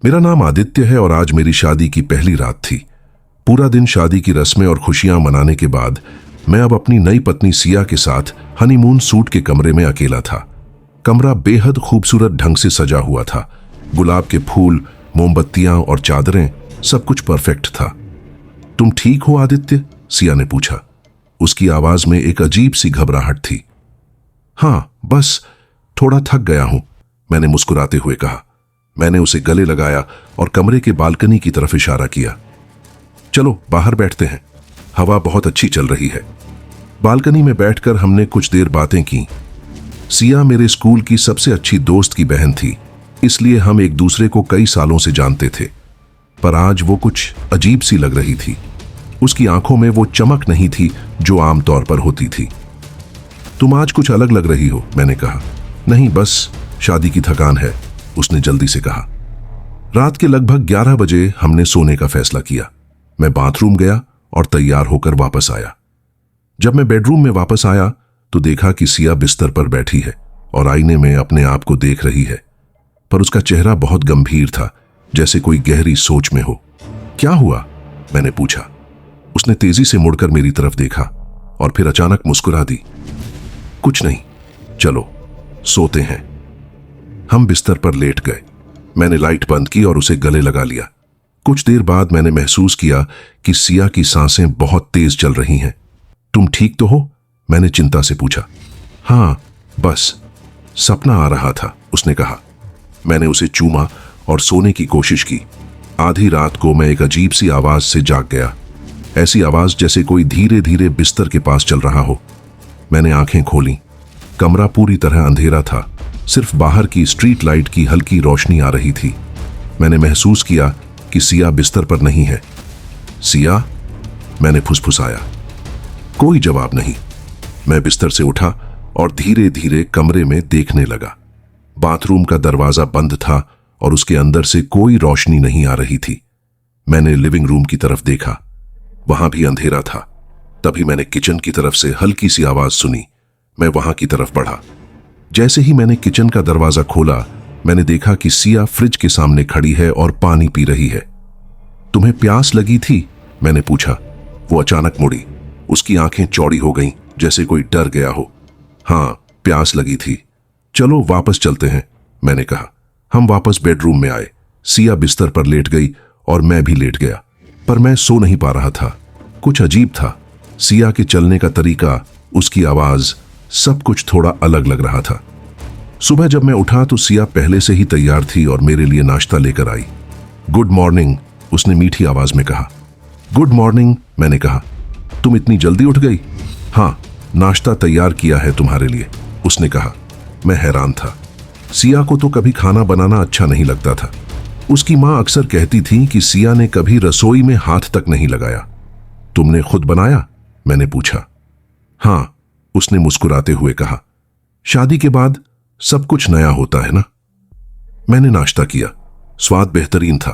मेरा नाम आदित्य है और आज मेरी शादी की पहली रात थी। पूरा दिन शादी की रस्में और खुशियां मनाने के बाद मैं अब अपनी नई पत्नी सिया के साथ हनीमून सूट के कमरे में अकेला था। कमरा बेहद खूबसूरत ढंग से सजा हुआ था। गुलाब के फूल, मोमबत्तियां और चादरें, सब कुछ परफेक्ट था। तुम ठीक हो आदित्य? सिया ने पूछा। उसकी आवाज में एक अजीब सी घबराहट थी। हाँ, बस थोड़ा थक गया हूं, मैंने मुस्कुराते हुए कहा। मैंने उसे गले लगाया और कमरे के बालकनी की तरफ इशारा किया। चलो बाहर बैठते हैं, हवा बहुत अच्छी चल रही है। बालकनी में बैठकर हमने कुछ देर बातें की। सिया मेरे स्कूल की सबसे अच्छी दोस्त की बहन थी, इसलिए हम एक दूसरे को कई सालों से जानते थे। पर आज वो कुछ अजीब सी लग रही थी। उसकी आंखों में वो चमक नहीं थी जो आमतौर पर होती थी। तुम आज कुछ अलग लग रही हो, मैंने कहा। नहीं, बस शादी की थकान है, उसने जल्दी से कहा। रात के लगभग 11 बजे हमने सोने का फैसला किया। मैं बाथरूम गया और तैयार होकर वापस आया। जब मैं बेडरूम में वापस आया तो देखा कि सिया बिस्तर पर बैठी है और आईने में अपने आप को देख रही है, पर उसका चेहरा बहुत गंभीर था, जैसे कोई गहरी सोच में हो। क्या हुआ? मैंने पूछा। उसने तेजी से मुड़कर मेरी तरफ देखा और फिर अचानक मुस्कुरा दी। कुछ नहीं, चलो सोते हैं। हम बिस्तर पर लेट गए। मैंने लाइट बंद की और उसे गले लगा लिया। कुछ देर बाद मैंने महसूस किया कि सिया की सांसें बहुत तेज चल रही हैं। तुम ठीक तो हो? मैंने चिंता से पूछा। हाँ, बस सपना आ रहा था, उसने कहा। मैंने उसे चूमा और सोने की कोशिश की। आधी रात को मैं एक अजीब सी आवाज से जाग गया। ऐसी आवाज जैसे कोई धीरे धीरे बिस्तर के पास चल रहा हो। मैंने आंखें खोली। कमरा पूरी तरह अंधेरा था, सिर्फ बाहर की स्ट्रीट लाइट की हल्की रोशनी आ रही थी। मैंने महसूस किया कि सिया बिस्तर पर नहीं है। सिया, मैंने फुसफुसाया। कोई जवाब नहीं। मैं बिस्तर से उठा और धीरे धीरे कमरे में देखने लगा। बाथरूम का दरवाजा बंद था और उसके अंदर से कोई रोशनी नहीं आ रही थी। मैंने लिविंग रूम की तरफ देखा, वहां भी अंधेरा था। तभी मैंने किचन की तरफ से हल्की सी आवाज सुनी। मैं वहां की तरफ बढ़ा। जैसे ही मैंने किचन का दरवाजा खोला, मैंने देखा कि सिया फ्रिज के सामने खड़ी है और पानी पी रही है। तुम्हें प्यास लगी थी? मैंने पूछा। वो अचानक मुड़ी। उसकी आंखें चौड़ी हो गईं, जैसे कोई डर गया हो। हाँ, प्यास लगी थी। चलो वापस चलते हैं, मैंने कहा। हम वापस बेडरूम में आए। सिया बिस्तर पर लेट गई और मैं भी लेट गया, पर मैं सो नहीं पा रहा था। कुछ अजीब था। सिया के चलने का तरीका, उसकी आवाज, सब कुछ थोड़ा अलग लग रहा था। सुबह जब मैं उठा तो सिया पहले से ही तैयार थी और मेरे लिए नाश्ता लेकर आई। गुड मॉर्निंग, उसने मीठी आवाज में कहा। गुड मॉर्निंग, मैंने कहा। तुम इतनी जल्दी उठ गई? हाँ, नाश्ता तैयार किया है तुम्हारे लिए, उसने कहा। मैं हैरान था। सिया को तो कभी खाना बनाना अच्छा नहीं लगता था। उसकी मां अक्सर कहती थी कि सिया ने कभी रसोई में हाथ तक नहीं लगाया। तुमने खुद बनाया? मैंने पूछा। हाँ, उसने मुस्कुराते हुए कहा। शादी के बाद सब कुछ नया होता है ना। मैंने नाश्ता किया। स्वाद बेहतरीन था,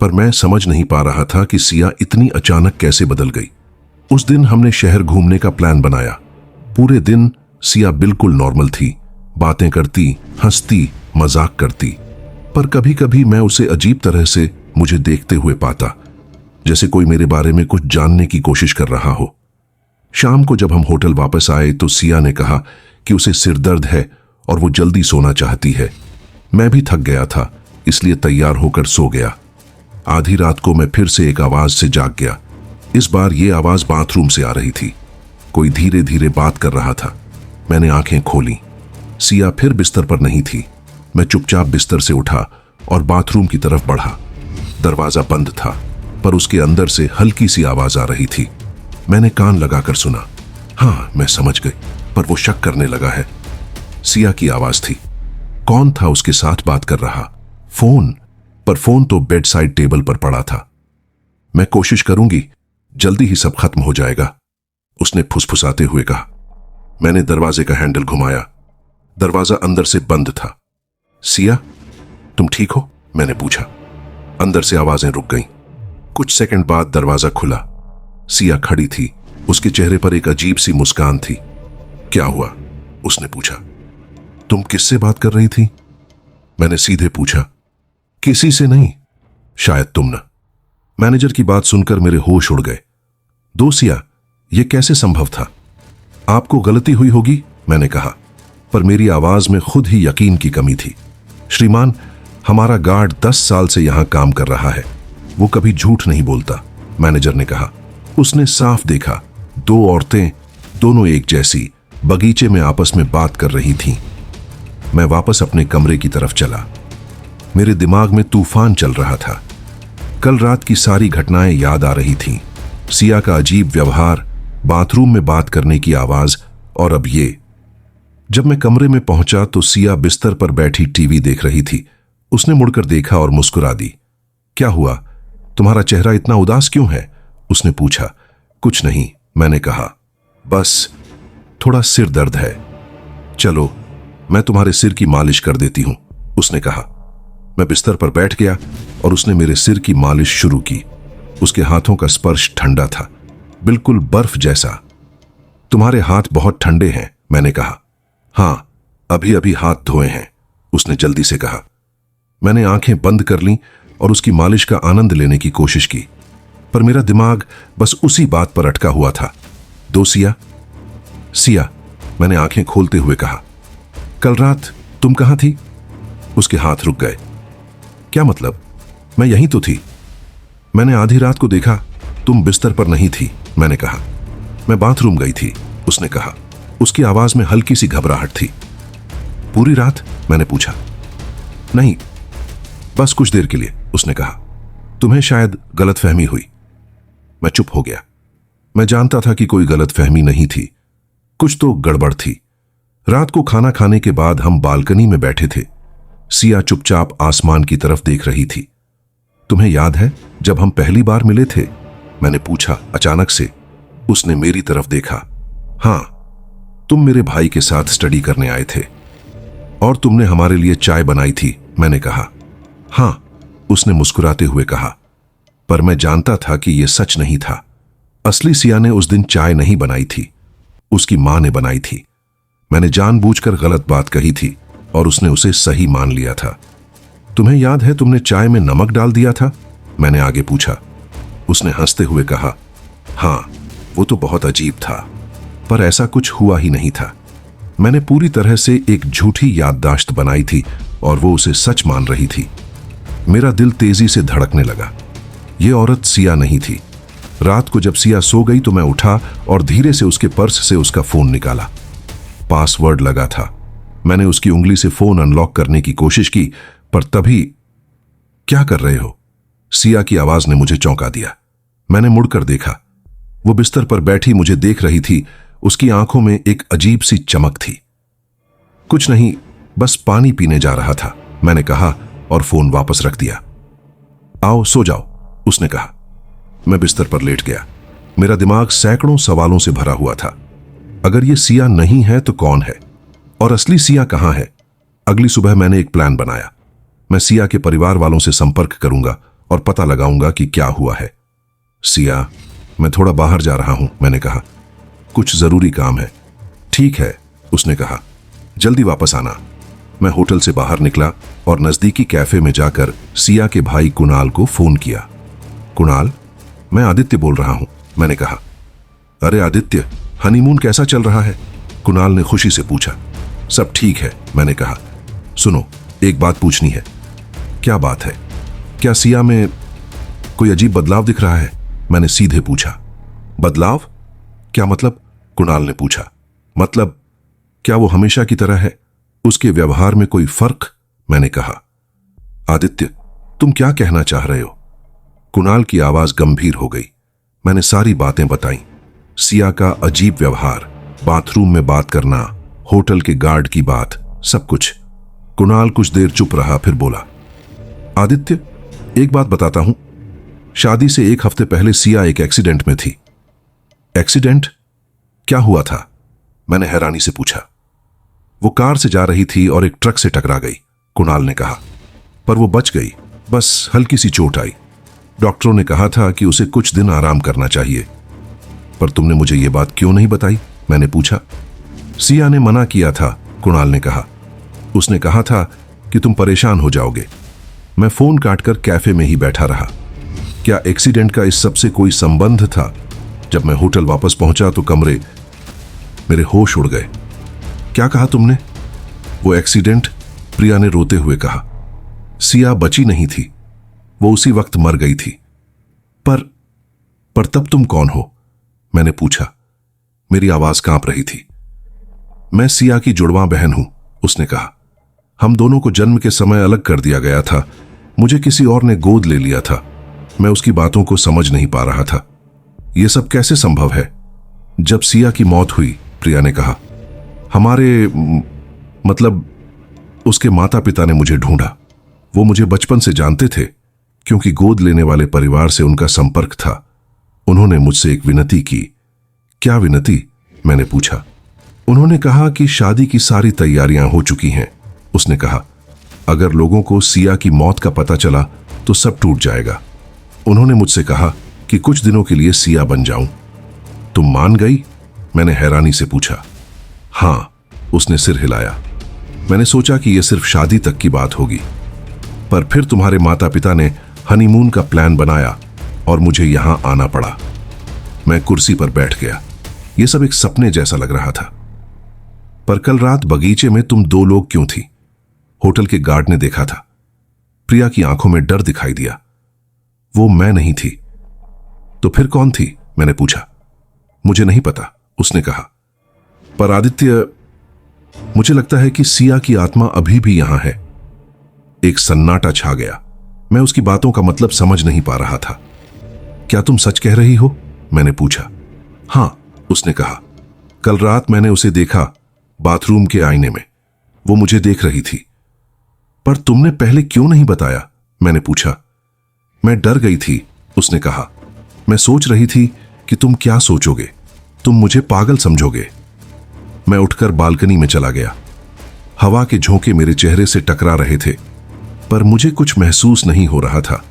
पर मैं समझ नहीं पा रहा था कि सिया इतनी अचानक कैसे बदल गई। उस दिन हमने शहर घूमने का प्लान बनाया। पूरे दिन सिया बिल्कुल नॉर्मल थी, बातें करती, हंसती, मजाक करती, पर कभी कभी मैं उसे अजीब तरह से मुझे देखते हुए पाता, जैसे कोई मेरे बारे में कुछ जानने की कोशिश कर रहा हो। शाम को जब हम होटल वापस आए तो सिया ने कहा कि उसे सिर दर्द है और वो जल्दी सोना चाहती है। मैं भी थक गया था, इसलिए तैयार होकर सो गया। आधी रात को मैं फिर से एक आवाज से जाग गया। इस बार ये आवाज बाथरूम से आ रही थी। कोई धीरे धीरे बात कर रहा था। मैंने आंखें खोली। सिया फिर बिस्तर पर नहीं थी। मैं चुपचाप बिस्तर से उठा और बाथरूम की तरफ बढ़ा। दरवाजा बंद था, पर उसके अंदर से हल्की सी आवाज आ रही थी। मैंने कान लगाकर सुना। हाँ, मैं समझ गई, पर वो शक करने लगा है। सिया की आवाज थी। कौन था उसके साथ बात कर रहा? फोन, पर फोन तो बेड साइड टेबल पर पड़ा था। मैं कोशिश करूंगी, जल्दी ही सब खत्म हो जाएगा, उसने फुसफुसाते हुए कहा। मैंने दरवाजे का हैंडल घुमाया। दरवाजा अंदर से बंद था। सिया, तुम ठीक हो? मैंने पूछा। अंदर से आवाजें रुक गईं। कुछ सेकंड बाद दरवाजा खुला। सिया खड़ी थी। उसके चेहरे पर एक अजीब सी मुस्कान थी। क्या हुआ? उसने पूछा। तुम किससे बात कर रही थी? मैंने सीधे पूछा। किसी से नहीं, शायद तुम न। मैनेजर की बात सुनकर मेरे होश उड़ गए। दोसिया, यह कैसे संभव था? आपको गलती हुई होगी, मैंने कहा, पर मेरी आवाज में खुद ही यकीन की कमी थी। श्रीमान, हमारा गार्ड 10 साल से यहां काम कर रहा है, वो कभी झूठ नहीं बोलता, मैनेजर ने कहा। उसने साफ देखा, 2 औरतें, दोनों एक जैसी, बगीचे में आपस में बात कर रही थीं। मैं वापस अपने कमरे की तरफ चला। मेरे दिमाग में तूफान चल रहा था। कल रात की सारी घटनाएं याद आ रही थीं। सिया का अजीब व्यवहार, बाथरूम में बात करने की आवाज, और अब ये। जब मैं कमरे में पहुंचा तो सिया बिस्तर पर बैठी टीवी देख रही थी। उसने मुड़कर देखा और मुस्कुरा दी। क्या हुआ? तुम्हारा चेहरा इतना उदास क्यों है? उसने पूछा। कुछ नहीं, मैंने कहा, बस थोड़ा सिर दर्द है। चलो, मैं तुम्हारे सिर की मालिश कर देती हूं, उसने कहा। मैं बिस्तर पर बैठ गया और उसने मेरे सिर की मालिश शुरू की। उसके हाथों का स्पर्श ठंडा था, बिल्कुल बर्फ जैसा। तुम्हारे हाथ बहुत ठंडे हैं, मैंने कहा। हां, अभी अभी हाथ धोए हैं, उसने जल्दी से कहा। मैंने आंखें बंद कर लीं और उसकी मालिश का आनंद लेने की कोशिश की, पर मेरा दिमाग बस उसी बात पर अटका हुआ था। दोसिया? सिया, मैंने आंखें खोलते हुए कहा। कल रात तुम कहां थी? उसके हाथ रुक गए। क्या मतलब? मैं यहीं तो थी। मैंने आधी रात को देखा, तुम बिस्तर पर नहीं थी, मैंने कहा। मैं बाथरूम गई थी, उसने कहा। उसकी आवाज में हल्की सी घबराहट थी। पूरी रात? मैंने पूछा। नहीं, बस कुछ देर के लिए, उसने कहा। तुम्हें शायद गलतफहमी हुई। मैं चुप हो गया। मैं जानता था कि कोई गलतफहमी नहीं थी, कुछ तो गड़बड़ थी। रात को खाना खाने के बाद हम बालकनी में बैठे थे। सिया चुपचाप आसमान की तरफ देख रही थी। तुम्हें याद है जब हम पहली बार मिले थे? मैंने पूछा अचानक से। उसने मेरी तरफ देखा। हां, तुम मेरे भाई के साथ स्टडी करने आए थे और तुमने हमारे लिए चाय बनाई थी, मैंने कहा। हां, उसने मुस्कुराते हुए कहा। पर मैं जानता था कि यह सच नहीं था। असली सिया ने उस दिन चाय नहीं बनाई थी, उसकी मां ने बनाई थी। मैंने जानबूझकर गलत बात कही थी और उसने उसे सही मान लिया था। तुम्हें याद है तुमने चाय में नमक डाल दिया था? मैंने आगे पूछा। उसने हंसते हुए कहा, हां, वो तो बहुत अजीब था, पर ऐसा कुछ हुआ ही नहीं था। मैंने पूरी तरह से एक झूठी याददाश्त बनाई थी और वो उसे सच मान रही थी। मेरा दिल तेजी से धड़कने लगा। ये औरत सिया नहीं थी। रात को जब सिया सो गई तो मैं उठा और धीरे से उसके पर्स से उसका फोन निकाला। पासवर्ड लगा था। मैंने उसकी उंगली से फोन अनलॉक करने की कोशिश की, पर तभी। क्या कर रहे हो? सिया की आवाज ने मुझे चौंका दिया। मैंने मुड़कर देखा। वो बिस्तर पर बैठी मुझे देख रही थी। उसकी आंखों में एक अजीब सी चमक थी। कुछ नहीं, बस पानी पीने जा रहा था, मैंने कहा और फोन वापस रख दिया। आओ सो जाओ, उसने कहा। मैं बिस्तर पर लेट गया। मेरा दिमाग सैकड़ों सवालों से भरा हुआ था। अगर ये सिया नहीं है तो कौन है? और असली सिया कहां है? अगली सुबह मैंने एक प्लान बनाया। मैं सिया के परिवार वालों से संपर्क करूंगा और पता लगाऊंगा कि क्या हुआ है। सिया, मैं थोड़ा बाहर जा रहा हूं, मैंने कहा। कुछ जरूरी काम है। ठीक है, उसने कहा। जल्दी वापस आना। मैं होटल से बाहर निकला और नजदीकी कैफे में जाकर सिया के भाई कुणाल को फोन किया। कुणाल, मैं आदित्य बोल रहा हूं, मैंने कहा। अरे आदित्य, हनीमून कैसा चल रहा है? कुणाल ने खुशी से पूछा। सब ठीक है, मैंने कहा। सुनो, एक बात पूछनी है। क्या बात है? क्या सिया में कोई अजीब बदलाव दिख रहा है? मैंने सीधे पूछा। बदलाव? क्या मतलब? कुणाल ने पूछा। मतलब, क्या वो हमेशा की तरह है? उसके व्यवहार में कोई फर्क? मैंने कहा। आदित्य, तुम क्या कहना चाह रहे हो? कुणाल की आवाज गंभीर हो गई। मैंने सारी बातें बताई। सिया का अजीब व्यवहार, बाथरूम में बात करना, होटल के गार्ड की बात, सब कुछ। कुणाल कुछ देर चुप रहा, फिर बोला। आदित्य, एक बात बताता हूं। शादी से 1 हफ्ते पहले सिया एक एक्सीडेंट में थी। एक्सीडेंट? क्या हुआ था? मैंने हैरानी से पूछा। वो कार से जा रही थी और एक ट्रक से टकरा गई, कुणाल ने कहा। पर वो बच गई, बस हल्की सी चोट आई। डॉक्टरों ने कहा था कि उसे कुछ दिन आराम करना चाहिए। पर तुमने मुझे ये बात क्यों नहीं बताई? मैंने पूछा। सिया ने मना किया था, कुणाल ने कहा। उसने कहा था कि तुम परेशान हो जाओगे। मैं फोन काटकर कैफे में ही बैठा रहा। क्या एक्सीडेंट का इस सब से कोई संबंध था? जब मैं होटल वापस पहुंचा तो कमरे मेरे होश उड़ गए। क्या कहा तुमने? वो एक्सीडेंट, प्रिया ने रोते हुए कहा। सिया बची नहीं थी, वो उसी वक्त मर गई थी। पर तब तुम कौन हो? मैंने पूछा। मेरी आवाज कांप रही थी। मैं सिया की जुड़वां बहन हूं, उसने कहा। हम दोनों को जन्म के समय अलग कर दिया गया था। मुझे किसी और ने गोद ले लिया था। मैं उसकी बातों को समझ नहीं पा रहा था। यह सब कैसे संभव है? जब सिया की मौत हुई, प्रिया ने कहा, मतलब उसके माता पिता ने मुझे ढूंढा। वो मुझे बचपन से जानते थे, क्योंकि गोद लेने वाले परिवार से उनका संपर्क था। उन्होंने मुझसे एक विनती की। क्या विनती? मैंने पूछा। उन्होंने कहा कि शादी की सारी तैयारियां हो चुकी हैं। उसने कहा, अगर लोगों को सिया की मौत का पता चला तो सब टूट जाएगा। उन्होंने मुझसे कहा कि कुछ दिनों के लिए सिया बन जाऊं। तुम मान गई? मैंने हैरानी से पूछा। हां, उसने सिर हिलाया। मैंने सोचा कि यह सिर्फ शादी तक की बात होगी, पर फिर तुम्हारे माता पिता ने हनीमून का प्लान बनाया और मुझे यहां आना पड़ा। मैं कुर्सी पर बैठ गया। यह सब एक सपने जैसा लग रहा था। पर कल रात बगीचे में तुम दो लोग क्यों थी? होटल के गार्ड ने देखा था। प्रिया की आंखों में डर दिखाई दिया। वो मैं नहीं थी। तो फिर कौन थी? मैंने पूछा। मुझे नहीं पता, उसने कहा। पर आदित्य, मुझे लगता है कि सिया की आत्मा अभी भी यहां है। एक सन्नाटा छा गया। मैं उसकी बातों का मतलब समझ नहीं पा रहा था। क्या तुम सच कह रही हो? मैंने पूछा। हां, उसने कहा। कल रात मैंने उसे देखा बाथरूम के आईने में। वो मुझे देख रही थी। पर तुमने पहले क्यों नहीं बताया? मैंने पूछा। मैं डर गई थी, उसने कहा। मैं सोच रही थी कि तुम क्या सोचोगे। तुम मुझे पागल समझोगे। मैं उठकर बालकनी में चला गया। हवा के झोंके मेरे चेहरे से टकरा रहे थे, पर मुझे कुछ महसूस नहीं हो रहा था।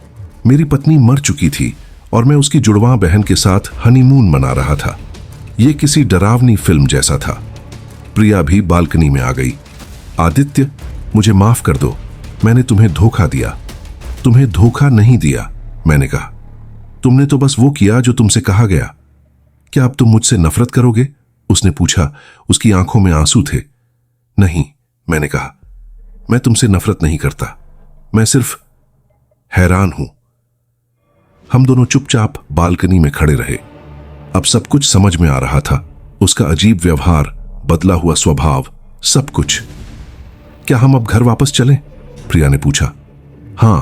मेरी पत्नी मर चुकी थी और मैं उसकी जुड़वां बहन के साथ हनीमून मना रहा था। यह किसी डरावनी फिल्म जैसा था। प्रिया भी बालकनी में आ गई। आदित्य, मुझे माफ कर दो। मैंने तुम्हें धोखा दिया। तुम्हें धोखा नहीं दिया, मैंने कहा। तुमने तो बस वो किया जो तुमसे कहा गया। क्या अब तुम मुझसे नफरत करोगे? उसने पूछा। उसकी आंखों में आंसू थे। नहीं, मैंने कहा। मैं तुमसे नफरत नहीं करता। मैं सिर्फ हैरान हूं। हम दोनों चुपचाप बालकनी में खड़े रहे। अब सब कुछ समझ में आ रहा था। उसका अजीब व्यवहार, बदला हुआ स्वभाव, सब कुछ। क्या हम अब घर वापस चलें? प्रिया ने पूछा। हां,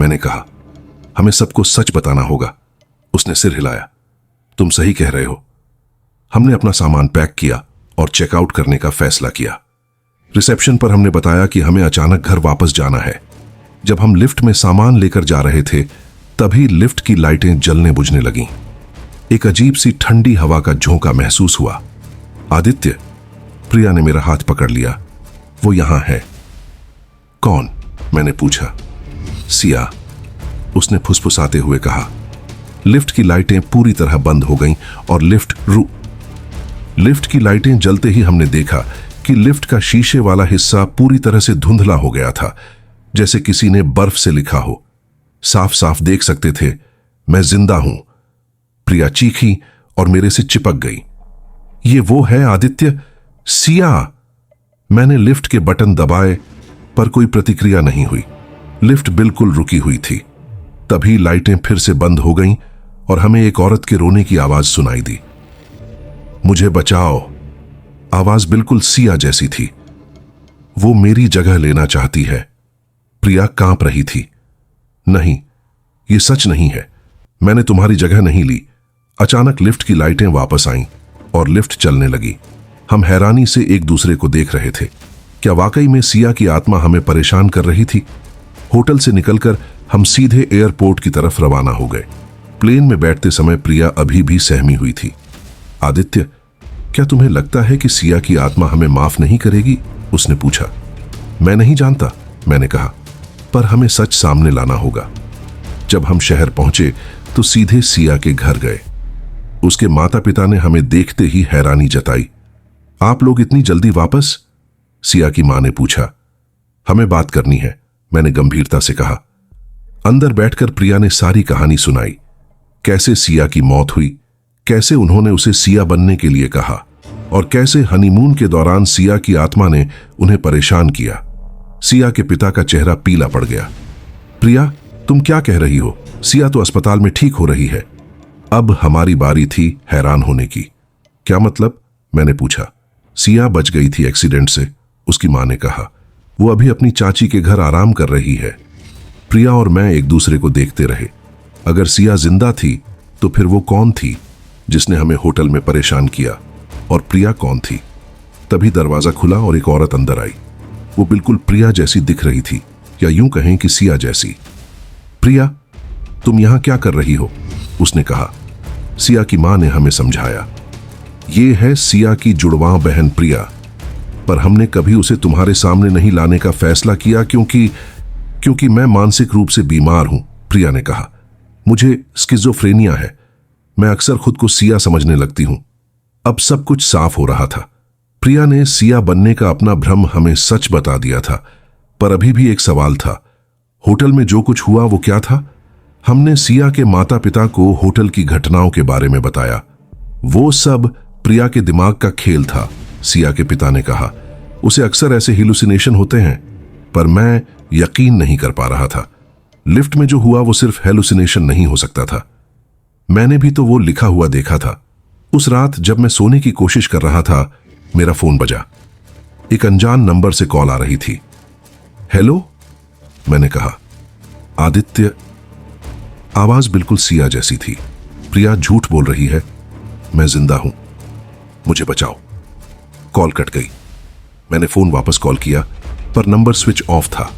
मैंने कहा। हमें सबको सच बताना होगा। उसने सिर हिलाया। तुम सही कह रहे हो। हमने अपना सामान पैक किया और चेकआउट करने का फैसला किया। रिसेप्शन पर हमने बताया कि हमें अचानक घर वापस जाना है। जब हम लिफ्ट में सामान लेकर जा रहे थे, तभी लिफ्ट की लाइटें जलने बुझने लगीं। एक अजीब सी ठंडी हवा का झोंका महसूस हुआ। आदित्य, प्रिया ने मेरा हाथ पकड़ लिया। वो यहां है। कौन? मैंने पूछा। सिया, उसने फुसफुसाते हुए कहा। लिफ्ट की लाइटें पूरी तरह बंद हो गईं और लिफ्ट की लाइटें जलते ही हमने देखा कि लिफ्ट का शीशे वाला हिस्सा पूरी तरह से धुंधला हो गया था, जैसे किसी ने बर्फ से लिखा हो। साफ साफ देख सकते थे, मैं जिंदा हूं। प्रिया चीखी और मेरे से चिपक गई। ये वो है आदित्य, सिया। मैंने लिफ्ट के बटन दबाए, पर कोई प्रतिक्रिया नहीं हुई। लिफ्ट बिल्कुल रुकी हुई थी। तभी लाइटें फिर से बंद हो गईं और हमें एक औरत के रोने की आवाज सुनाई दी। मुझे बचाओ। आवाज बिल्कुल सिया जैसी थी। वो मेरी जगह लेना चाहती है। प्रिया कांप रही थी। नहीं, ये सच नहीं है। मैंने तुम्हारी जगह नहीं ली। अचानक लिफ्ट की लाइटें वापस आईं और लिफ्ट चलने लगी। हम हैरानी से एक दूसरे को देख रहे थे। क्या वाकई में सिया की आत्मा हमें परेशान कर रही थी? होटल से निकलकर हम सीधे एयरपोर्ट की तरफ रवाना हो गए। प्लेन में बैठते समय प्रिया अभी भी सहमी हुई थी। आदित्य, क्या तुम्हें लगता है कि सिया की आत्मा हमें माफ नहीं करेगी? उसने पूछा। मैं नहीं जानता, मैंने कहा, पर हमें सच सामने लाना होगा। जब हम शहर पहुंचे तो सीधे सिया के घर गए। उसके माता पिता ने हमें देखते ही हैरानी जताई। आप लोग इतनी जल्दी वापस? सिया की मां ने पूछा। हमें बात करनी है, मैंने गंभीरता से कहा। अंदर बैठकर प्रिया ने सारी कहानी सुनाई। कैसे सिया की मौत हुई, कैसे उन्होंने उसे सिया बनने के लिए कहा और कैसे हनीमून के दौरान सिया की आत्मा ने उन्हें परेशान किया। सिया के पिता का चेहरा पीला पड़ गया। प्रिया, तुम क्या कह रही हो? सिया तो अस्पताल में ठीक हो रही है। अब हमारी बारी थी हैरान होने की। क्या मतलब? मैंने पूछा। सिया बच गई थी एक्सीडेंट से, उसकी मां ने कहा। वो अभी अपनी चाची के घर आराम कर रही है। प्रिया और मैं एक दूसरे को देखते रहे। अगर सिया जिंदा थी तो फिर वो कौन थी जिसने हमें होटल में परेशान किया, और प्रिया कौन थी? तभी दरवाजा खुला और एक औरत अंदर आई। वो बिल्कुल प्रिया जैसी दिख रही थी, या यूं कहें कि सिया जैसी। प्रिया, तुम यहां क्या कर रही हो? उसने कहा। सिया की मां ने हमें समझाया। ये है सिया की जुड़वां बहन प्रिया, पर हमने कभी उसे तुम्हारे सामने नहीं लाने का फैसला किया क्योंकि मैं मानसिक रूप से बीमार हूं, प्रिया ने कहा। मुझे स्किज़ोफ्रेनिया है। मैं अक्सर खुद को सिया समझने लगती हूं। अब सब कुछ साफ हो रहा था। प्रिया ने सिया बनने का अपना भ्रम हमें सच बता दिया था, पर अभी भी एक सवाल था। होटल में जो कुछ हुआ वो क्या था? हमने सिया के माता पिता को होटल की घटनाओं के बारे में बताया। वो सब प्रिया के दिमाग का खेल था, सिया के पिता ने कहा। उसे अक्सर ऐसे हेलुसिनेशन होते हैं, पर मैं यकीन नहीं कर पा रहा था। लिफ्ट में जो हुआ वो सिर्फ हेलुसिनेशन नहीं हो सकता था। मैंने भी तो वो लिखा हुआ देखा था। उस रात जब मैं सोने की कोशिश कर रहा था, मेरा फोन बजा। एक अनजान नंबर से कॉल आ रही थी। हेलो, मैंने कहा। आदित्य। आवाज बिल्कुल सिया जैसी थी। प्रिया झूठ बोल रही है, मैं जिंदा हूं, मुझे बचाओ। कॉल कट गई। मैंने फोन वापस कॉल किया, पर नंबर स्विच ऑफ था।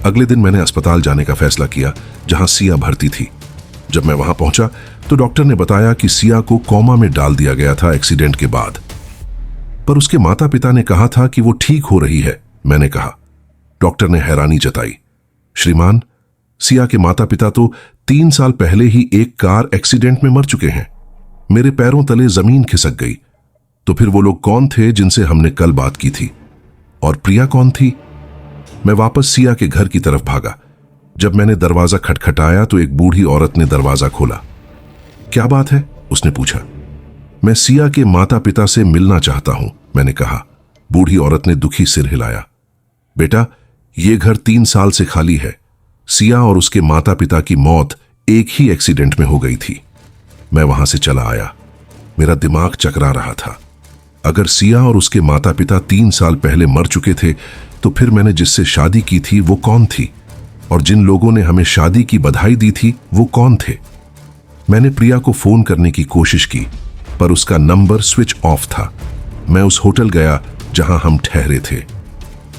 अगले दिन मैंने अस्पताल जाने का फैसला किया, जहां सिया भर्ती थी। जब मैं वहां पहुंचा तो डॉक्टर ने बताया कि सिया को कोमा में डाल दिया गया था एक्सीडेंट के बाद। पर उसके माता पिता ने कहा था कि वो ठीक हो रही है, मैंने कहा। डॉक्टर ने हैरानी जताई। श्रीमान, सिया के माता पिता तो 3 साल पहले ही एक कार एक्सीडेंट में मर चुके हैं। मेरे पैरों तले जमीन खिसक गई। तो फिर वो लोग कौन थे जिनसे हमने कल बात की थी? और प्रिया कौन थी? मैं वापस सिया के घर की तरफ भागा। जब मैंने दरवाजा खटखटाया तो एक बूढ़ी औरत ने दरवाजा खोला। क्या बात है? उसने पूछा। मैं सिया के माता पिता से मिलना चाहता हूं, मैंने कहा। बूढ़ी औरत ने दुखी सिर हिलाया। बेटा, यह घर 3 साल से खाली है। सिया और उसके माता पिता की मौत एक ही एक्सीडेंट में हो गई थी। मैं वहां से चला आया। मेरा दिमाग चकरा रहा था। अगर सिया और उसके माता पिता 3 साल पहले मर चुके थे, तो फिर मैंने जिससे शादी की थी वो कौन थी? और जिन लोगों ने हमें शादी की बधाई दी थी वो कौन थे? मैंने प्रिया को फोन करने की कोशिश की, पर उसका नंबर स्विच ऑफ था। मैं उस होटल गया जहां हम ठहरे थे।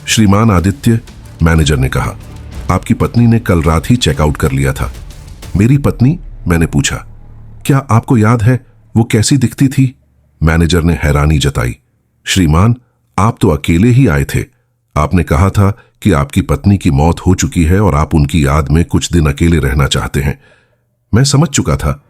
श्रीमान आदित्य, मैनेजर ने कहा, आपकी पत्नी ने कल रात ही चेकआउट कर लिया था। मेरी पत्नी? मैंने पूछा। क्या आपको याद है वो कैसी दिखती थी? मैनेजर ने हैरानी जताई। श्रीमान, आप तो अकेले ही आए थे। आपने कहा था कि आपकी पत्नी की मौत हो चुकी है और आप उनकी याद में कुछ दिन अकेले रहना चाहते हैं। मैं समझ चुका था